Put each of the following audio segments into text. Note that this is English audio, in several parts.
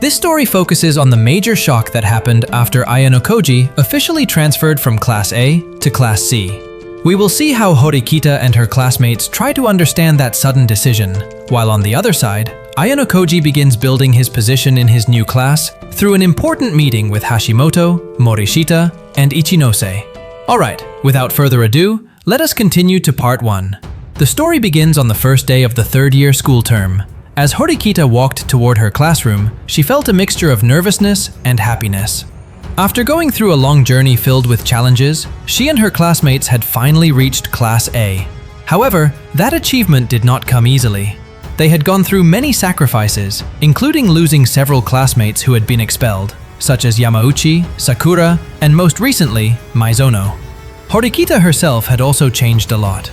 This story focuses on the major shock that happened after Ayanokoji officially transferred from Class A to Class C. We will see how Horikita and her classmates try to understand that sudden decision, while on the other side, Ayanokoji begins building his position in his new class through an important meeting with Hashimoto, Morishita, and Ichinose. Alright, without further ado, let us continue to part 1. The story begins on the first day of the third-year school term. As Horikita walked toward her classroom, she felt a mixture of nervousness and happiness. After going through a long journey filled with challenges, she and her classmates had finally reached Class A. However, that achievement did not come easily. They had gone through many sacrifices, including losing several classmates who had been expelled, such as Yamauchi, Sakura, and most recently, Maizono. Horikita herself had also changed a lot.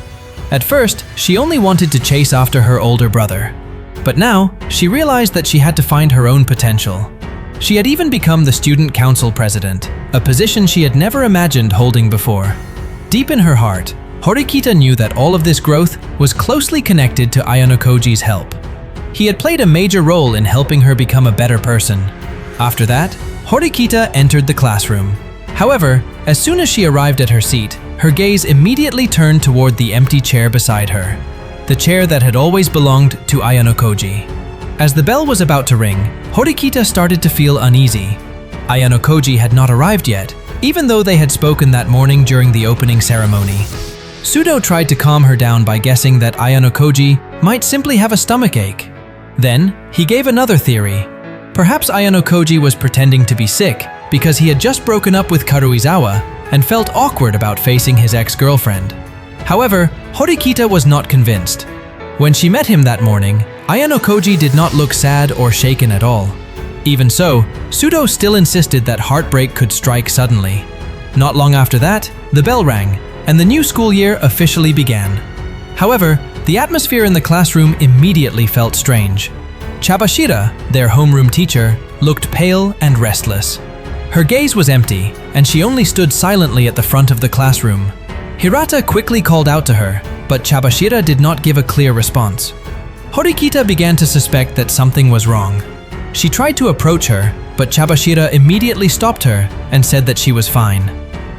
At first, she only wanted to chase after her older brother. But now, she realized that she had to find her own potential. She had even become the student council president, a position she had never imagined holding before. Deep in her heart, Horikita knew that all of this growth was closely connected to Ayanokoji's help. He had played a major role in helping her become a better person. After that, Horikita entered the classroom. However, as soon as she arrived at her seat, her gaze immediately turned toward the empty chair beside her, the chair that had always belonged to Ayanokoji. As the bell was about to ring, Horikita started to feel uneasy. Ayanokoji had not arrived yet, even though they had spoken that morning during the opening ceremony. Sudo tried to calm her down by guessing that Ayanokoji might simply have a stomachache. Then, he gave another theory. Perhaps Ayanokoji was pretending to be sick because he had just broken up with Karuizawa and felt awkward about facing his ex-girlfriend. However, Horikita was not convinced. When she met him that morning, Ayanokoji did not look sad or shaken at all. Even so, Sudo still insisted that heartbreak could strike suddenly. Not long after that, the bell rang, and the new school year officially began. However, the atmosphere in the classroom immediately felt strange. Chabashira, their homeroom teacher, looked pale and restless. Her gaze was empty, and she only stood silently at the front of the classroom. Hirata quickly called out to her, but Chabashira did not give a clear response. Horikita began to suspect that something was wrong. She tried to approach her, but Chabashira immediately stopped her and said that she was fine.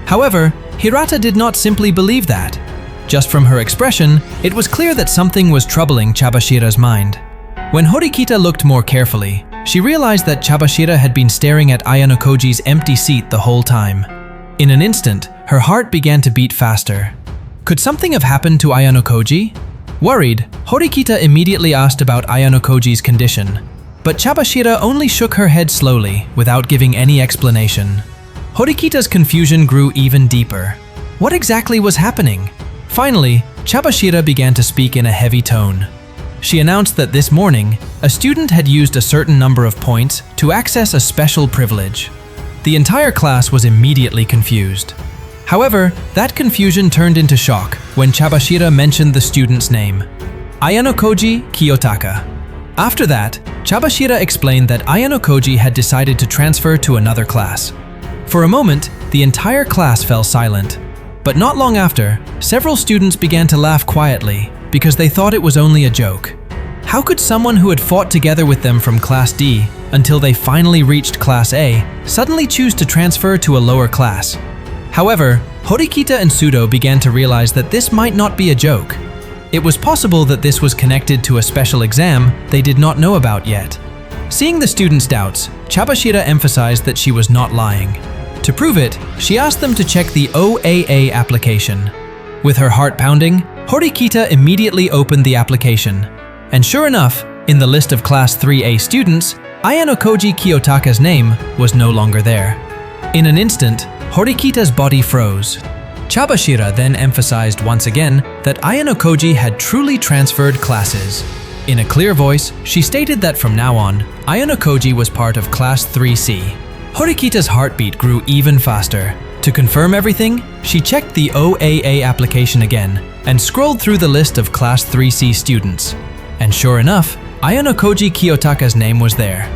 However, Hirata did not simply believe that. Just from her expression, it was clear that something was troubling Chabashira's mind. When Horikita looked more carefully, she realized that Chabashira had been staring at Ayanokoji's empty seat the whole time. In an instant, her heart began to beat faster. Could something have happened to Ayanokoji? Worried, Horikita immediately asked about Ayanokoji's condition. But Chabashira only shook her head slowly, without giving any explanation. Horikita's confusion grew even deeper. What exactly was happening? Finally, Chabashira began to speak in a heavy tone. She announced that this morning, a student had used a certain number of points to access a special privilege. The entire class was immediately confused. However, that confusion turned into shock when Chabashira mentioned the student's name, Ayanokoji Kiyotaka. After that, Chabashira explained that Ayanokoji had decided to transfer to another class. For a moment, the entire class fell silent. But not long after, several students began to laugh quietly because they thought it was only a joke. How could someone who had fought together with them from Class D until they finally reached Class A suddenly choose to transfer to a lower class? However, Horikita and Sudo began to realize that this might not be a joke. It was possible that this was connected to a special exam they did not know about yet. Seeing the students' doubts, Chabashira emphasized that she was not lying. To prove it, she asked them to check the OAA application. With her heart pounding, Horikita immediately opened the application. And sure enough, in the list of Class 3A students, Ayanokoji Kiyotaka's name was no longer there. In an instant, Horikita's body froze. Chabashira then emphasized once again that Ayanokoji had truly transferred classes. In a clear voice, she stated that from now on, Ayanokoji was part of Class 3C. Horikita's heartbeat grew even faster. To confirm everything, she checked the OAA application again and scrolled through the list of Class 3C students. And sure enough, Ayanokoji Kiyotaka's name was there.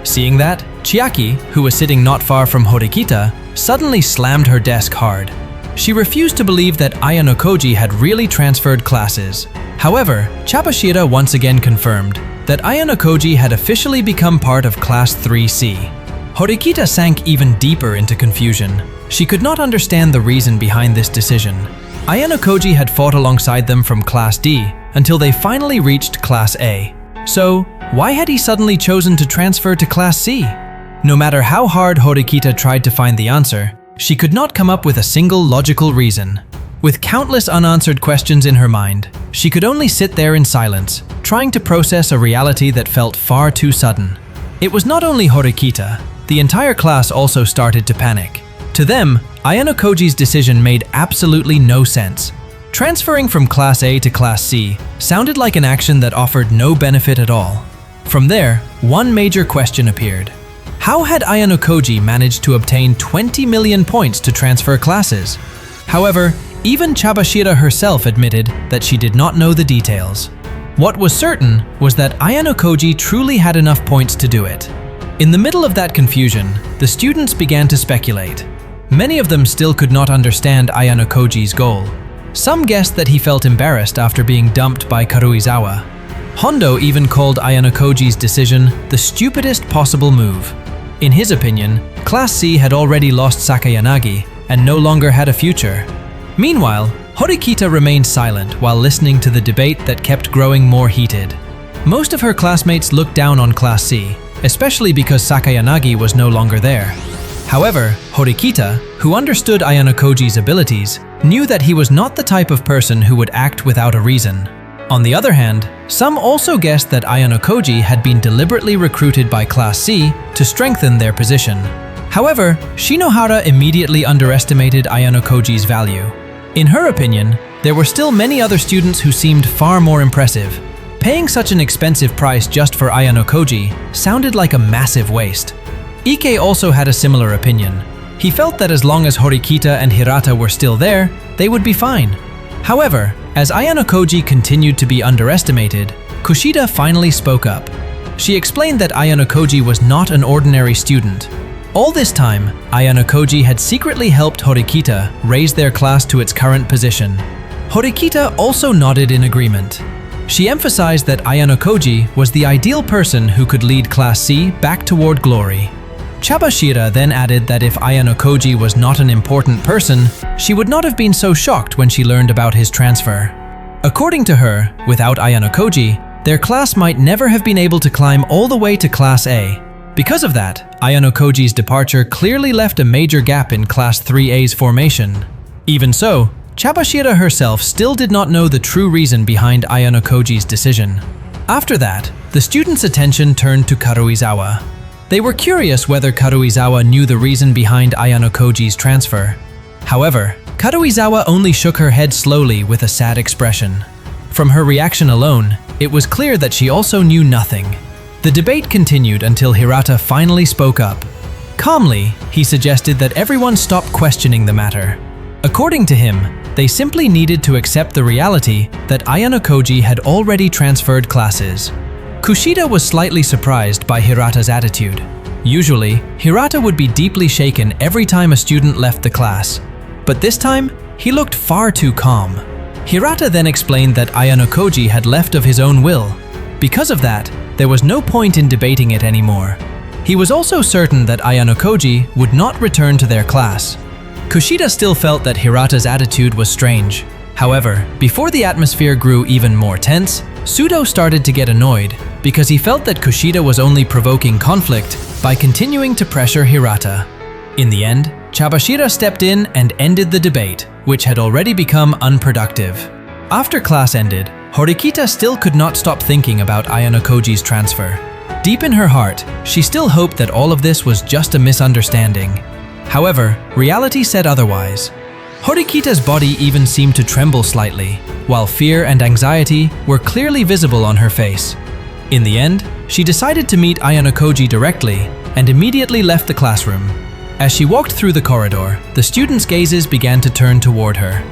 Seeing that, Chiaki, who was sitting not far from Horikita, suddenly slammed her desk hard. She refused to believe that Ayanokoji had really transferred classes. However, Chabashira once again confirmed that Ayanokoji had officially become part of Class 3C. Horikita sank even deeper into confusion. She could not understand the reason behind this decision. Ayanokoji had fought alongside them from Class D until they finally reached Class A. So, why had he suddenly chosen to transfer to Class C? No matter how hard Horikita tried to find the answer, she could not come up with a single logical reason. With countless unanswered questions in her mind, she could only sit there in silence, trying to process a reality that felt far too sudden. It was not only Horikita, the entire class also started to panic. To them, Ayanokoji's decision made absolutely no sense. Transferring from Class A to Class C sounded like an action that offered no benefit at all. From there, one major question appeared. How had Ayanokoji managed to obtain 20 million points to transfer classes? However, even Chabashira herself admitted that she did not know the details. What was certain was that Ayanokoji truly had enough points to do it. In the middle of that confusion, the students began to speculate. Many of them still could not understand Ayanokoji's goal. Some guessed that he felt embarrassed after being dumped by Karuizawa. Hondo even called Ayanokoji's decision the stupidest possible move. In his opinion, Class C had already lost Sakayanagi and no longer had a future. Meanwhile, Horikita remained silent while listening to the debate that kept growing more heated. Most of her classmates looked down on Class C, especially because Sakayanagi was no longer there. However, Horikita, who understood Ayanokoji's abilities, knew that he was not the type of person who would act without a reason. On the other hand, some also guessed that Ayanokoji had been deliberately recruited by Class C to strengthen their position. However, Shinohara immediately underestimated Ayanokoji's value. In her opinion, there were still many other students who seemed far more impressive. Paying such an expensive price just for Ayanokoji sounded like a massive waste. Ike also had a similar opinion. He felt that as long as Horikita and Hirata were still there, they would be fine. However, as Ayanokoji continued to be underestimated, Kushida finally spoke up. She explained that Ayanokoji was not an ordinary student. All this time, Ayanokoji had secretly helped Horikita raise their class to its current position. Horikita also nodded in agreement. She emphasized that Ayanokoji was the ideal person who could lead Class C back toward glory. Chabashira then added that if Ayanokoji was not an important person, she would not have been so shocked when she learned about his transfer. According to her, without Ayanokoji, their class might never have been able to climb all the way to Class A. Because of that, Ayanokoji's departure clearly left a major gap in Class 3A's formation. Even so, Chabashira herself still did not know the true reason behind Ayanokoji's decision. After that, the students' attention turned to Karuizawa. They were curious whether Karuizawa knew the reason behind Ayanokoji's transfer. However, Karuizawa only shook her head slowly with a sad expression. From her reaction alone, it was clear that she also knew nothing. The debate continued until Hirata finally spoke up. Calmly, he suggested that everyone stop questioning the matter. According to him, they simply needed to accept the reality that Ayanokoji had already transferred classes. Kushida was slightly surprised by Hirata's attitude. Usually, Hirata would be deeply shaken every time a student left the class. But this time, he looked far too calm. Hirata then explained that Ayanokoji had left of his own will. Because of that, there was no point in debating it anymore. He was also certain that Ayanokoji would not return to their class. Kushida still felt that Hirata's attitude was strange. However, before the atmosphere grew even more tense, Sudo started to get annoyed because he felt that Kushida was only provoking conflict by continuing to pressure Hirata. In the end, Chabashira stepped in and ended the debate, which had already become unproductive. After class ended, Horikita still could not stop thinking about Ayanokoji's transfer. Deep in her heart, she still hoped that all of this was just a misunderstanding. However, reality said otherwise. Horikita's body even seemed to tremble slightly, while fear and anxiety were clearly visible on her face. In the end, she decided to meet Ayanokoji directly and immediately left the classroom. As she walked through the corridor, the students' gazes began to turn toward her.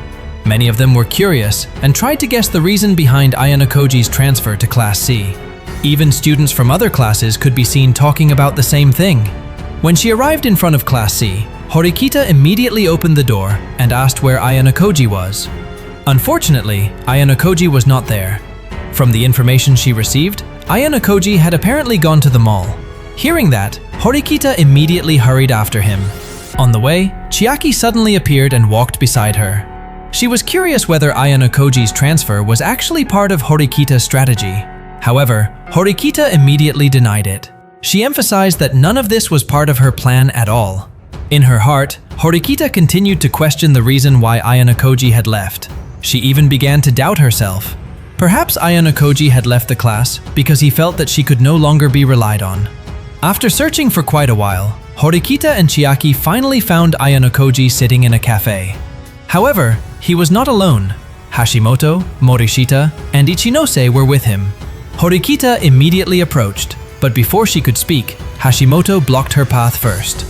Many of them were curious and tried to guess the reason behind Ayanokoji's transfer to Class C. Even students from other classes could be seen talking about the same thing. When she arrived in front of Class C, Horikita immediately opened the door and asked where Ayanokoji was. Unfortunately, Ayanokoji was not there. From the information she received, Ayanokoji had apparently gone to the mall. Hearing that, Horikita immediately hurried after him. On the way, Chiaki suddenly appeared and walked beside her. She was curious whether Ayanokoji's transfer was actually part of Horikita's strategy. However, Horikita immediately denied it. She emphasized that none of this was part of her plan at all. In her heart, Horikita continued to question the reason why Ayanokoji had left. She even began to doubt herself. Perhaps Ayanokoji had left the class because he felt that she could no longer be relied on. After searching for quite a while, Horikita and Chiaki finally found Ayanokoji sitting in a cafe. However, he was not alone. Hashimoto, Morishita, and Ichinose were with him. Horikita immediately approached, but before she could speak, Hashimoto blocked her path first.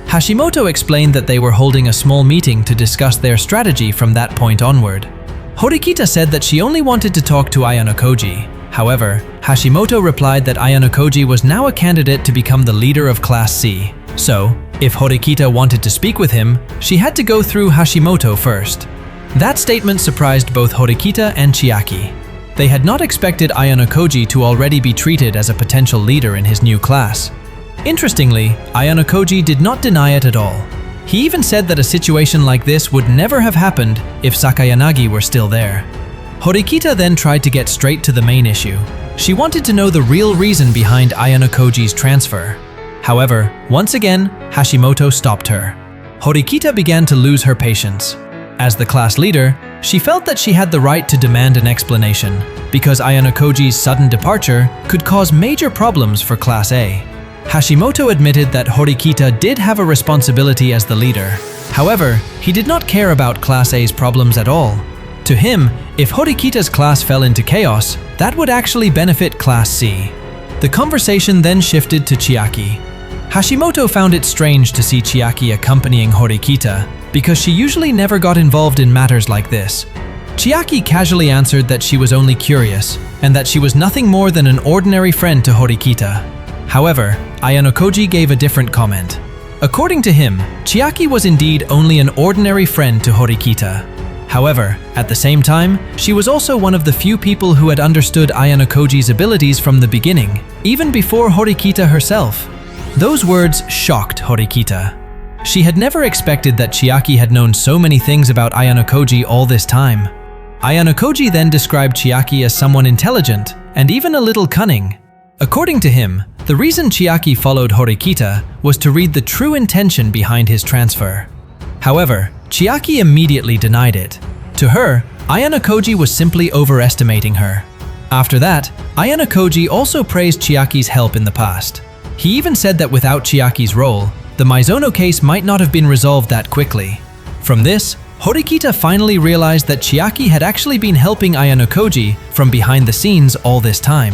Hashimoto explained that they were holding a small meeting to discuss their strategy from that point onward. Horikita said that she only wanted to talk to Ayanokoji. However, Hashimoto replied that Ayanokoji was now a candidate to become the leader of Class C. So, if Horikita wanted to speak with him, she had to go through Hashimoto first. That statement surprised both Horikita and Chiaki. They had not expected Ayanokoji to already be treated as a potential leader in his new class. Interestingly, Ayanokoji did not deny it at all. He even said that a situation like this would never have happened if Sakayanagi were still there. Horikita then tried to get straight to the main issue. She wanted to know the real reason behind Ayanokoji's transfer. However, once again, Hashimoto stopped her. Horikita began to lose her patience. As the class leader, she felt that she had the right to demand an explanation, because Ayanokoji's sudden departure could cause major problems for Class A. Hashimoto admitted that Horikita did have a responsibility as the leader. However, he did not care about Class A's problems at all. To him, if Horikita's class fell into chaos, that would actually benefit Class C. The conversation then shifted to Chiaki. Hashimoto found it strange to see Chiaki accompanying Horikita, because she usually never got involved in matters like this. Chiaki casually answered that she was only curious, and that she was nothing more than an ordinary friend to Horikita. However, Ayanokoji gave a different comment. According to him, Chiaki was indeed only an ordinary friend to Horikita. However, at the same time, she was also one of the few people who had understood Ayanokoji's abilities from the beginning, even before Horikita herself. Those words shocked Horikita. She had never expected that Chiaki had known so many things about Ayanokoji all this time. Ayanokoji then described Chiaki as someone intelligent and even a little cunning. According to him, the reason Chiaki followed Horikita was to read the true intention behind his transfer. However, Chiaki immediately denied it. To her, Ayanokoji was simply overestimating her. After that, Ayanokoji also praised Chiaki's help in the past. He even said that without Chiaki's role, the Mizono case might not have been resolved that quickly. From this, Horikita finally realized that Chiaki had actually been helping Ayanokoji from behind the scenes all this time.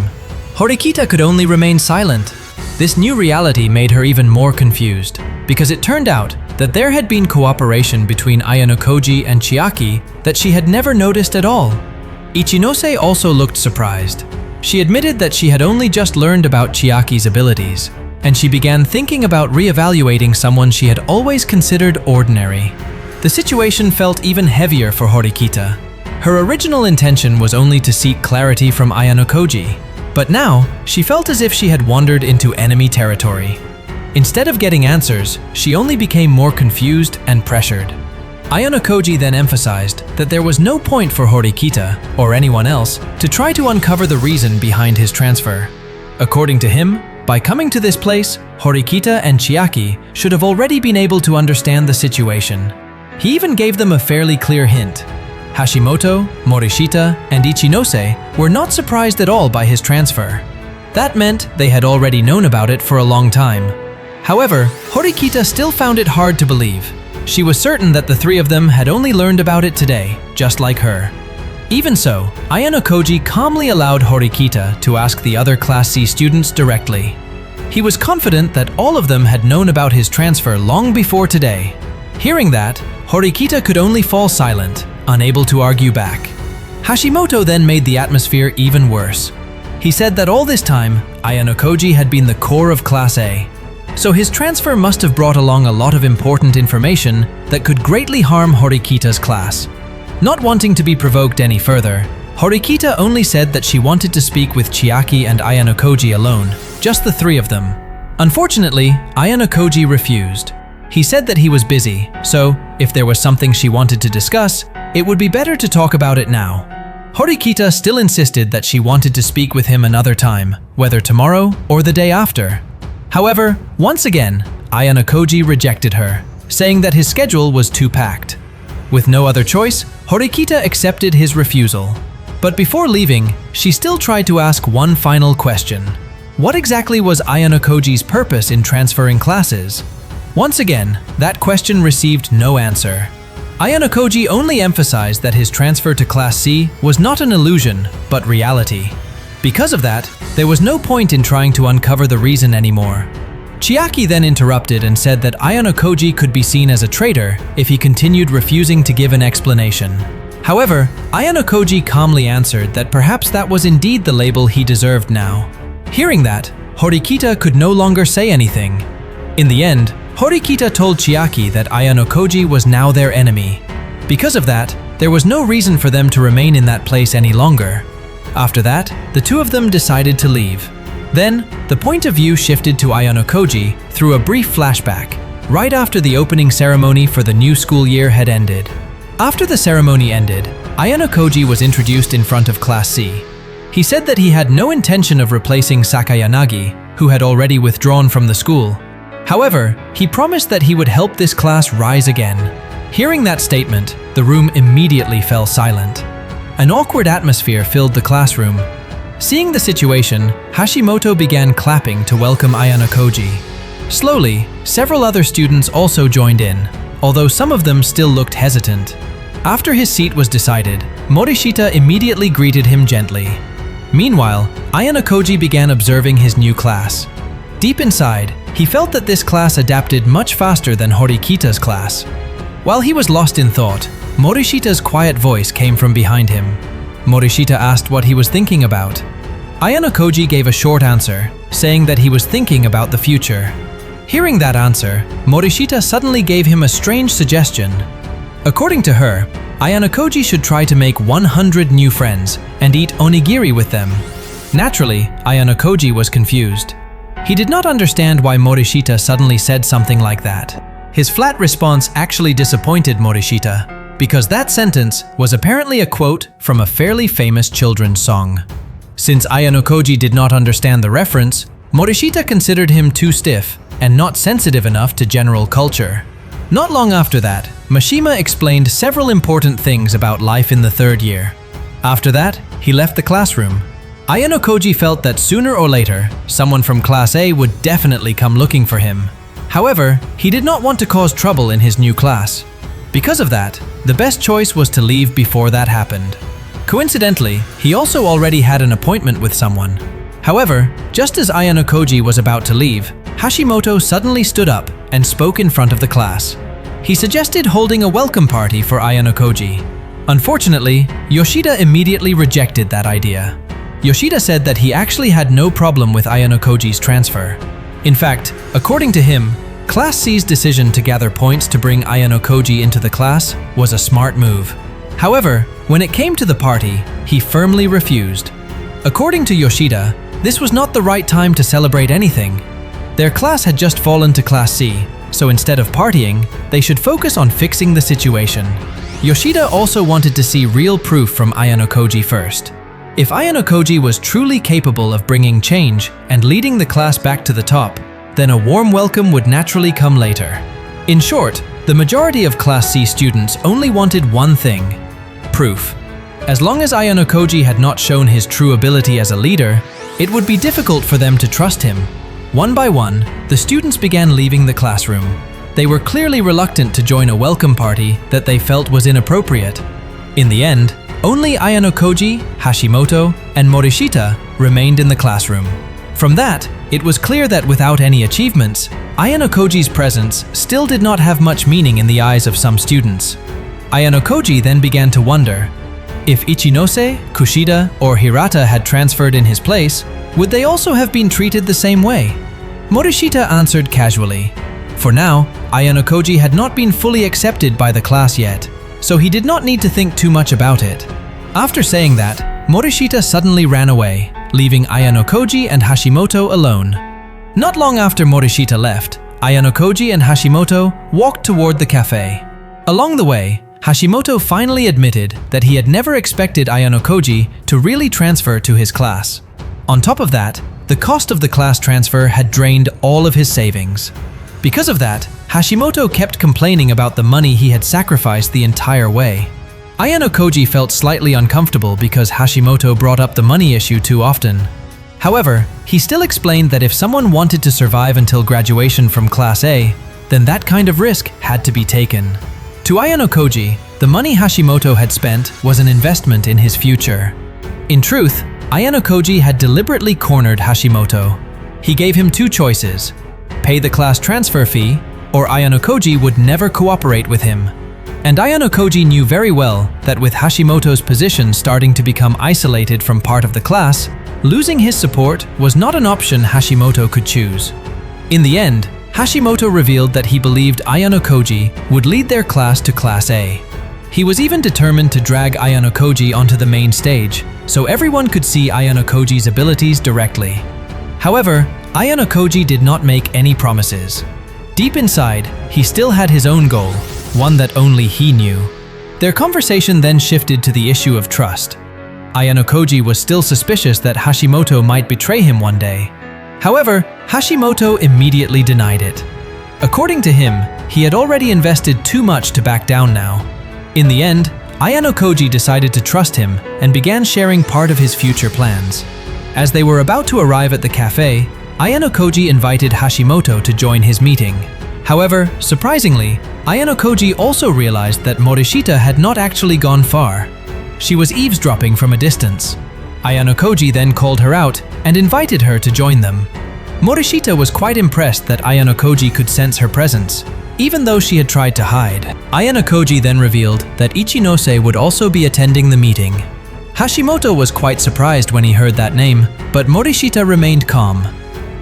Horikita could only remain silent. This new reality made her even more confused, because it turned out that there had been cooperation between Ayanokoji and Chiaki that she had never noticed at all. Ichinose also looked surprised. She admitted that she had only just learned about Chiaki's abilities, and she began thinking about re-evaluating someone she had always considered ordinary. The situation felt even heavier for Horikita. Her original intention was only to seek clarity from Ayanokoji, but now she felt as if she had wandered into enemy territory. Instead of getting answers, she only became more confused and pressured. Ayanokoji then emphasized that there was no point for Horikita, or anyone else, to try to uncover the reason behind his transfer. According to him, by coming to this place, Horikita and Chiaki should have already been able to understand the situation. He even gave them a fairly clear hint. Hashimoto, Morishita, and Ichinose were not surprised at all by his transfer. That meant they had already known about it for a long time. However, Horikita still found it hard to believe. She was certain that the three of them had only learned about it today, just like her. Even so, Ayanokoji calmly allowed Horikita to ask the other Class C students directly. He was confident that all of them had known about his transfer long before today. Hearing that, Horikita could only fall silent, unable to argue back. Hashimoto then made the atmosphere even worse. He said that all this time, Ayanokoji had been the core of Class A. so his transfer must have brought along a lot of important information that could greatly harm Horikita's class. Not wanting to be provoked any further, Horikita only said that she wanted to speak with Chiaki and Ayanokoji alone, just the three of them. Unfortunately, Ayanokoji refused. He said that he was busy, so if there was something she wanted to discuss, it would be better to talk about it now. Horikita still insisted that she wanted to speak with him another time, whether tomorrow or the day after. However, once again, Ayanokoji rejected her, saying that his schedule was too packed. With no other choice, Horikita accepted his refusal. But before leaving, she still tried to ask one final question. What exactly was Ayanokoji's purpose in transferring classes? Once again, that question received no answer. Ayanokoji only emphasized that his transfer to Class C was not an illusion, but reality. Because of that, there was no point in trying to uncover the reason anymore. Chiaki then interrupted and said that Ayanokoji could be seen as a traitor if he continued refusing to give an explanation. However, Ayanokoji calmly answered that perhaps that was indeed the label he deserved now. Hearing that, Horikita could no longer say anything. In the end, Horikita told Chiaki that Ayanokoji was now their enemy. Because of that, there was no reason for them to remain in that place any longer. After that, the two of them decided to leave. Then, the point of view shifted to Ayanokoji through a brief flashback, right after the opening ceremony for the new school year had ended. After the ceremony ended, Ayanokoji was introduced in front of Class C. He said that he had no intention of replacing Sakayanagi, who had already withdrawn from the school. However, he promised that he would help this class rise again. Hearing that statement, the room immediately fell silent. An awkward atmosphere filled the classroom. Seeing the situation, Hashimoto began clapping to welcome Ayanokoji. Slowly, several other students also joined in, although some of them still looked hesitant. After his seat was decided, Morishita immediately greeted him gently. Meanwhile, Ayanokoji began observing his new class. Deep inside, he felt that this class adapted much faster than Horikita's class. While he was lost in thought, Morishita's quiet voice came from behind him. Morishita asked what he was thinking about. Ayanokoji gave a short answer, saying that he was thinking about the future. Hearing that answer, Morishita suddenly gave him a strange suggestion. According to her, Ayanokoji should try to make 100 new friends and eat onigiri with them. Naturally, Ayanokoji was confused. He did not understand why Morishita suddenly said something like that. His flat response actually disappointed Morishita, because that sentence was apparently a quote from a fairly famous children's song. Since Ayanokoji did not understand the reference, Morishita considered him too stiff and not sensitive enough to general culture. Not long after that, Mishima explained several important things about life in the third year. After that, he left the classroom. Ayanokoji felt that sooner or later, someone from Class A would definitely come looking for him. However, he did not want to cause trouble in his new class. Because of that, the best choice was to leave before that happened. Coincidentally, he also already had an appointment with someone. However, just as Ayanokoji was about to leave, Hashimoto suddenly stood up and spoke in front of the class. He suggested holding a welcome party for Ayanokoji. Unfortunately, Yoshida immediately rejected that idea. Yoshida said that he actually had no problem with Ayanokoji's transfer. In fact, according to him, Class C's decision to gather points to bring Ayanokoji into the class was a smart move. However, when it came to the party, he firmly refused. According to Yoshida, this was not the right time to celebrate anything. Their class had just fallen to Class C, so instead of partying, they should focus on fixing the situation. Yoshida also wanted to see real proof from Ayanokoji first. If Ayanokoji was truly capable of bringing change and leading the class back to the top, then a warm welcome would naturally come later. In short, the majority of Class C students only wanted one thing: proof. As long as Ayanokoji had not shown his true ability as a leader, it would be difficult for them to trust him. One by one, the students began leaving the classroom. They were clearly reluctant to join a welcome party that they felt was inappropriate. In the end, only Ayanokoji, Hashimoto, and Morishita remained in the classroom. From that, it was clear that without any achievements, Ayanokoji's presence still did not have much meaning in the eyes of some students. Ayanokoji then began to wonder, if Ichinose, Kushida, or Hirata had transferred in his place, would they also have been treated the same way? Morishita answered casually. For now, Ayanokoji had not been fully accepted by the class yet, so he did not need to think too much about it. After saying that, Morishita suddenly ran away, leaving Ayanokoji and Hashimoto alone. Not long after Morishita left, Ayanokoji and Hashimoto walked toward the cafe. Along the way, Hashimoto finally admitted that he had never expected Ayanokoji to really transfer to his class. On top of that, the cost of the class transfer had drained all of his savings. Because of that, Hashimoto kept complaining about the money he had sacrificed the entire way. Ayanokoji felt slightly uncomfortable because Hashimoto brought up the money issue too often. However, he still explained that if someone wanted to survive until graduation from Class A, then that kind of risk had to be taken. To Ayanokoji, the money Hashimoto had spent was an investment in his future. In truth, Ayanokoji had deliberately cornered Hashimoto. He gave him two choices: pay the class transfer fee, or Ayanokoji would never cooperate with him. And Ayanokoji knew very well that with Hashimoto's position starting to become isolated from part of the class, losing his support was not an option Hashimoto could choose. In the end, Hashimoto revealed that he believed Ayanokoji would lead their class to Class A. He was even determined to drag Ayanokoji onto the main stage, so everyone could see Ayanokoji's abilities directly. However, Ayanokoji did not make any promises. Deep inside, he still had his own goal, one that only he knew. Their conversation then shifted to the issue of trust. Ayanokoji was still suspicious that Hashimoto might betray him one day. However, Hashimoto immediately denied it. According to him, he had already invested too much to back down now. In the end, Ayanokoji decided to trust him and began sharing part of his future plans. As they were about to arrive at the cafe, Ayanokoji invited Hashimoto to join his meeting. However, surprisingly, Ayanokoji also realized that Morishita had not actually gone far. She was eavesdropping from a distance. Ayanokoji then called her out and invited her to join them. Morishita was quite impressed that Ayanokoji could sense her presence, even though she had tried to hide. Ayanokoji then revealed that Ichinose would also be attending the meeting. Hashimoto was quite surprised when he heard that name, but Morishita remained calm.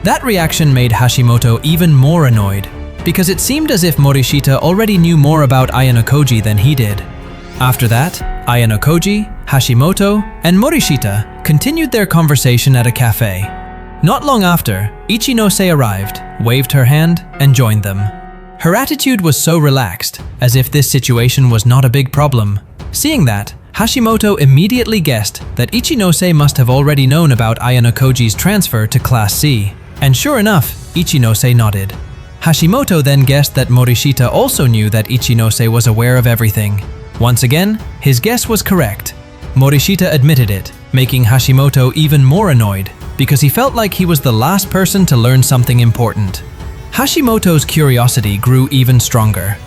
That reaction made Hashimoto even more annoyed, because it seemed as if Morishita already knew more about Ayanokoji than he did. After that, Ayanokoji, Hashimoto, and Morishita continued their conversation at a cafe. Not long after, Ichinose arrived, waved her hand, and joined them. Her attitude was so relaxed, as if this situation was not a big problem. Seeing that, Hashimoto immediately guessed that Ichinose must have already known about Ayanokoji's transfer to Class C. And sure enough, Ichinose nodded. Hashimoto then guessed that Morishita also knew that Ichinose was aware of everything. Once again, his guess was correct. Morishita admitted it, making Hashimoto even more annoyed, because he felt like he was the last person to learn something important. Hashimoto's curiosity grew even stronger.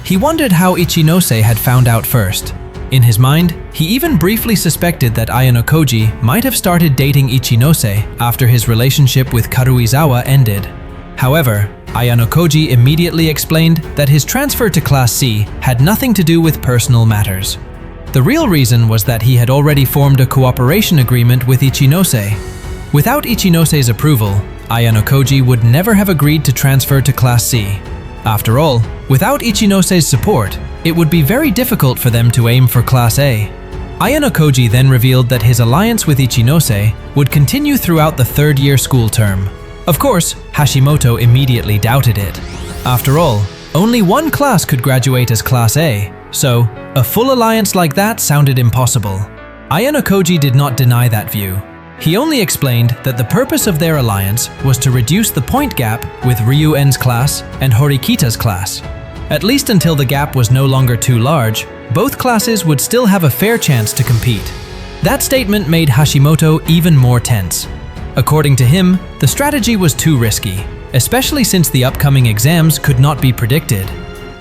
He wondered how Ichinose had found out first. In his mind, he even briefly suspected that Ayanokoji might have started dating Ichinose after his relationship with Karuizawa ended. However, Ayanokoji immediately explained that his transfer to Class C had nothing to do with personal matters. The real reason was that he had already formed a cooperation agreement with Ichinose. Without Ichinose's approval, Ayanokoji would never have agreed to transfer to Class C. After all, without Ichinose's support, it would be very difficult for them to aim for Class A. Ayanokoji then revealed that his alliance with Ichinose would continue throughout the third-year school term. Of course, Hashimoto immediately doubted it. After all, only one class could graduate as Class A, so a full alliance like that sounded impossible. Ayanokoji did not deny that view. He only explained that the purpose of their alliance was to reduce the point gap with Ryuu-en's class and Horikita's class. At least until the gap was no longer too large, both classes would still have a fair chance to compete. That statement made Hashimoto even more tense. According to him, the strategy was too risky, especially since the upcoming exams could not be predicted.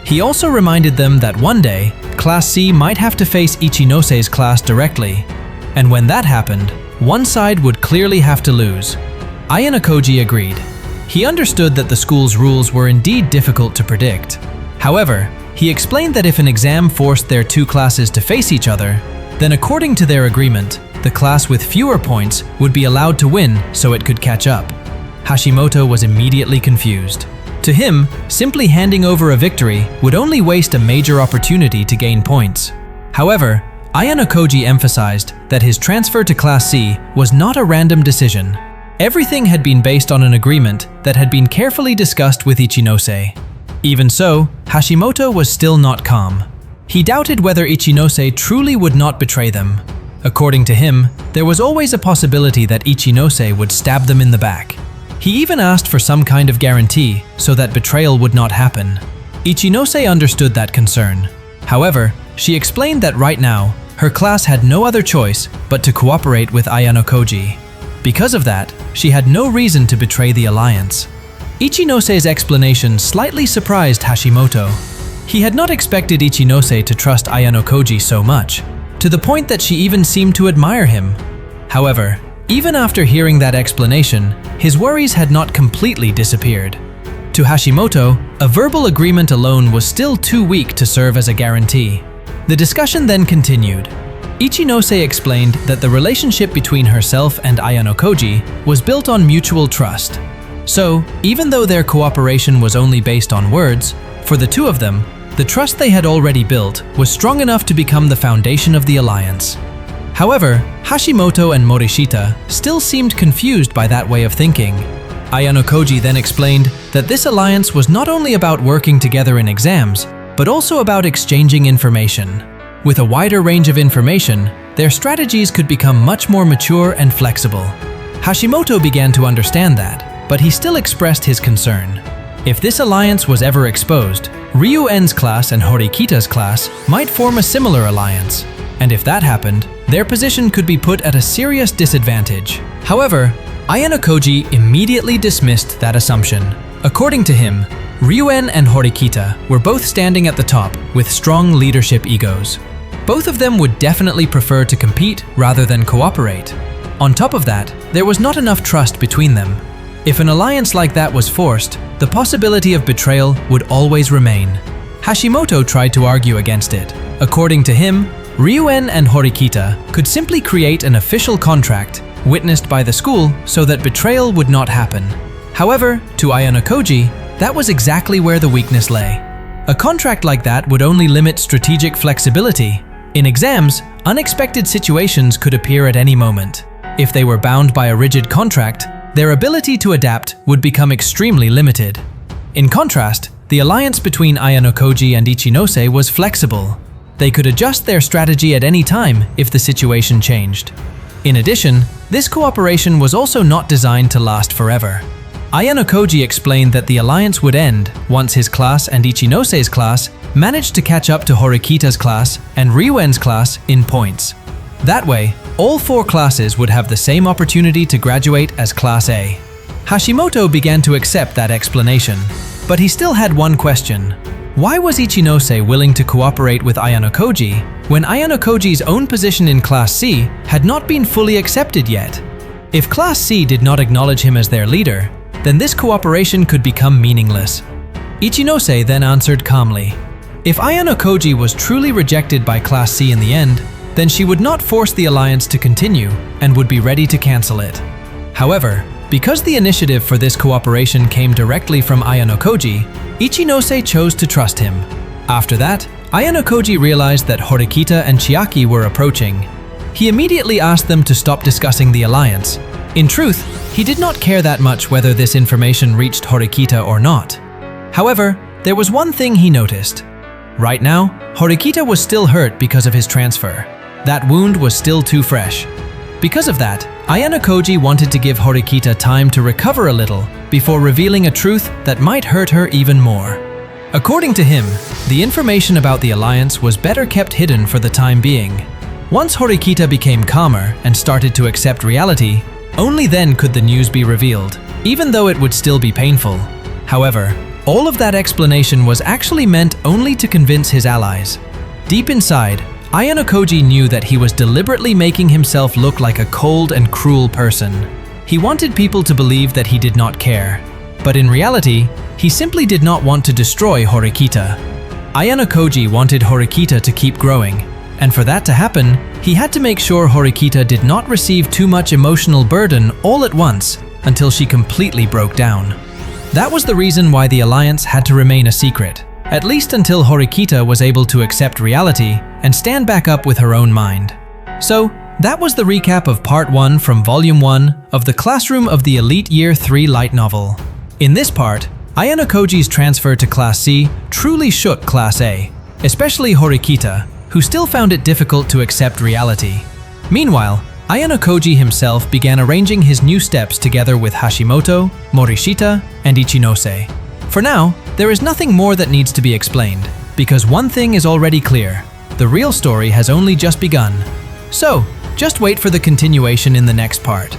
He also reminded them that one day, Class C might have to face Ichinose's class directly, and when that happened, one side would clearly have to lose. Ayanokoji agreed. He understood that the school's rules were indeed difficult to predict. However, he explained that if an exam forced their two classes to face each other, then according to their agreement, the class with fewer points would be allowed to win so it could catch up. Hashimoto was immediately confused. To him, simply handing over a victory would only waste a major opportunity to gain points. However, Ayanokoji emphasized that his transfer to Class C was not a random decision. Everything had been based on an agreement that had been carefully discussed with Ichinose. Even so, Hashimoto was still not calm. He doubted whether Ichinose truly would not betray them. According to him, there was always a possibility that Ichinose would stab them in the back. He even asked for some kind of guarantee so that betrayal would not happen. Ichinose understood that concern. However, she explained that right now, her class had no other choice but to cooperate with Ayanokoji. Because of that, she had no reason to betray the alliance. Ichinose's explanation slightly surprised Hashimoto. He had not expected Ichinose to trust Ayanokoji so much, to the point that she even seemed to admire him. However, even after hearing that explanation, his worries had not completely disappeared. To Hashimoto, a verbal agreement alone was still too weak to serve as a guarantee. The discussion then continued. Ichinose explained that the relationship between herself and Ayanokoji was built on mutual trust. So, even though their cooperation was only based on words, for the two of them, the trust they had already built was strong enough to become the foundation of the alliance. However, Hashimoto and Morishita still seemed confused by that way of thinking. Ayanokoji then explained that this alliance was not only about working together in exams, but also about exchanging information. With a wider range of information, their strategies could become much more mature and flexible. Hashimoto began to understand that, but he still expressed his concern. If this alliance was ever exposed, Ryuu-en's class and Horikita's class might form a similar alliance. And if that happened, their position could be put at a serious disadvantage. However, Ayanokoji immediately dismissed that assumption. According to him, Ryuu-en and Horikita were both standing at the top with strong leadership egos. Both of them would definitely prefer to compete rather than cooperate. On top of that, there was not enough trust between them. If an alliance like that was forced, the possibility of betrayal would always remain. Hashimoto tried to argue against it. According to him, Ryuu-en and Horikita could simply create an official contract witnessed by the school so that betrayal would not happen. However, to Ayanokoji, that was exactly where the weakness lay. A contract like that would only limit strategic flexibility. In exams, unexpected situations could appear at any moment. If they were bound by a rigid contract, their ability to adapt would become extremely limited. In contrast, the alliance between Ayanokoji and Ichinose was flexible. They could adjust their strategy at any time if the situation changed. In addition, this cooperation was also not designed to last forever. Ayanokoji explained that the alliance would end once his class and Ichinose's class managed to catch up to Horikita's class and Ryuu-en's class in points. That way, all four classes would have the same opportunity to graduate as Class A. Hashimoto began to accept that explanation, but he still had one question. Why was Ichinose willing to cooperate with Ayanokoji when Ayanokoji's own position in Class C had not been fully accepted yet? If Class C did not acknowledge him as their leader, then this cooperation could become meaningless. Ichinose then answered calmly. If Ayanokoji was truly rejected by Class C in the end, then she would not force the alliance to continue and would be ready to cancel it. However, because the initiative for this cooperation came directly from Ayanokoji, Ichinose chose to trust him. After that, Ayanokoji realized that Horikita and Chiaki were approaching. He immediately asked them to stop discussing the alliance. In truth, he did not care that much whether this information reached Horikita or not. However, there was one thing he noticed. Right now, Horikita was still hurt because of his transfer. That wound was still too fresh. Because of that, Ayanokoji wanted to give Horikita time to recover a little before revealing a truth that might hurt her even more. According to him, the information about the alliance was better kept hidden for the time being. Once Horikita became calmer and started to accept reality, only then could the news be revealed, even though it would still be painful. However, all of that explanation was actually meant only to convince his allies. Deep inside, Ayanokoji knew that he was deliberately making himself look like a cold and cruel person. He wanted people to believe that he did not care. But in reality, he simply did not want to destroy Horikita. Ayanokoji wanted Horikita to keep growing, and for that to happen, he had to make sure Horikita did not receive too much emotional burden all at once, until she completely broke down. That was the reason why the alliance had to remain a secret, at least until Horikita was able to accept reality and stand back up with her own mind. So, that was the recap of Part 1 from Volume 1 of the Classroom of the Elite Year 3 light novel. In this part, Ayanokoji's transfer to Class C truly shook Class A, especially Horikita, who still found it difficult to accept reality. Meanwhile, Ayanokoji himself began arranging his new steps together with Hashimoto, Morishita, and Ichinose. For now, there is nothing more that needs to be explained, because one thing is already clear: the real story has only just begun. So, just wait for the continuation in the next part.